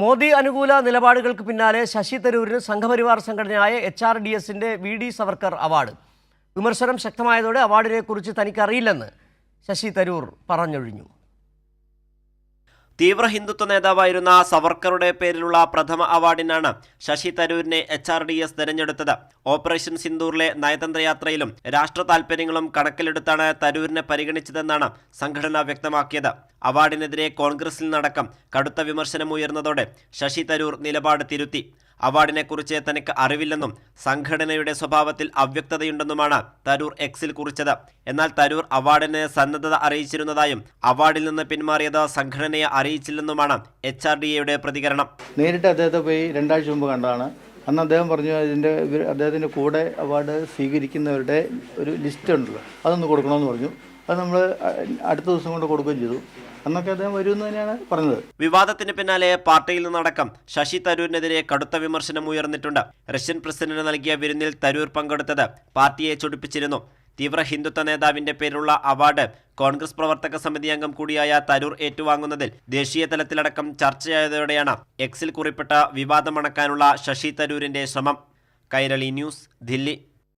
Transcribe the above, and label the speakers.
Speaker 1: മോദി അനുകൂല നിലപാടുകൾക്ക് പിന്നാലെ ശശി തരൂരിന് സംഘപരിവാർ സംഘടനയായ HRDSന്റെ VD സവർക്കർ അവാർഡ്. വിമർശനം ശക്തമായതോടെ അവാർഡിനെക്കുറിച്ച് തനിക്കറിയില്ലെന്ന് ശശി തരൂർ പറഞ്ഞൊഴിഞ്ഞു.
Speaker 2: തീവ്ര ഹിന്ദുത്വ നേതാവായിരുന്ന സവർക്കറുടെ പേരിലുള്ള പ്രഥമ അവാർഡിനാണ് ശശി തരൂരിനെ HRDS തിരഞ്ഞെടുത്തത്. ഓപ്പറേഷൻ സിന്ദൂറിലെ നയതന്ത്രയാത്രയിലും രാഷ്ട്ര താൽപര്യങ്ങളും കണക്കിലെടുത്താണ് തരൂരിനെ പരിഗണിച്ചതെന്നാണ് സംഘടന വ്യക്തമാക്കിയത്. അവാർഡിനെതിരെ കോൺഗ്രസിൽ നിന്നടക്കം കടുത്ത വിമർശനമുയർന്നതോടെ ശശി തരൂർ നിലപാട് തിരുത്തി. അവാർഡിനെക്കുറിച്ച് തനിക്ക് അറിവില്ലെന്നും സംഘടനയുടെ സ്വഭാവത്തിൽ അവ്യക്തതയുണ്ടെന്നുമാണ് തരൂർ എക്സിൽ കുറിച്ചത്. എന്നാൽ തരൂർ അവാർഡിന് സന്നദ്ധത അറിയിച്ചിരുന്നതായും അവാർഡിൽ നിന്ന് പിന്മാറിയത് സംഘടനയെ അറിയിച്ചില്ലെന്നുമാണ് HRDAയുടെ പ്രതികരണം.
Speaker 3: നേരിട്ട് അദ്ദേഹത്തെ പോയി 2 ആഴ്ച മുമ്പ് കണ്ടതാണ്. അന്ന് അദ്ദേഹം പറഞ്ഞു അദ്ദേഹത്തിൻ്റെ കൂടെ അവാർഡ് സ്വീകരിക്കുന്നവരുടെ ഒരു ലിസ്റ്റ് ഉണ്ടല്ലോ, അതൊന്ന് കൊടുക്കണമെന്ന് പറഞ്ഞു. അത് നമ്മൾ അടുത്ത ദിവസം കൊണ്ട് കൊടുക്കുകയും ചെയ്തു. അന്നൊക്കെ അദ്ദേഹം വരുമെന്ന് തന്നെയാണ് പറഞ്ഞത്.
Speaker 2: വിവാദത്തിന് പിന്നാലെ പാർട്ടിയിൽ നിന്നടക്കം ശശി തരൂരിനെതിരെ കടുത്ത വിമർശനം ഉയർന്നിട്ടുണ്ട്. റഷ്യൻ പ്രസിഡന്റിന് നൽകിയ വിരുന്നിൽ തരൂർ പങ്കെടുത്തത് പാർട്ടിയെ ചൊടിപ്പിച്ചിരുന്നു. തീവ്ര ഹിന്ദുത്വ നേതാവിന്റെ പേരിലുള്ള അവാർഡ് കോൺഗ്രസ് പ്രവർത്തക സമിതി അംഗം കൂടിയായ തരൂർ ഏറ്റുവാങ്ങുന്നതിൽ ദേശീയ തലത്തിലടക്കം ചർച്ചയായതോടെയാണ് എക്സിൽ കുറിപ്പിട്ട വിവാദമണക്കാനുള്ള ശശി തരൂരിന്റെ ശ്രമം. കൈരളി ന്യൂസ്, ദില്ലി.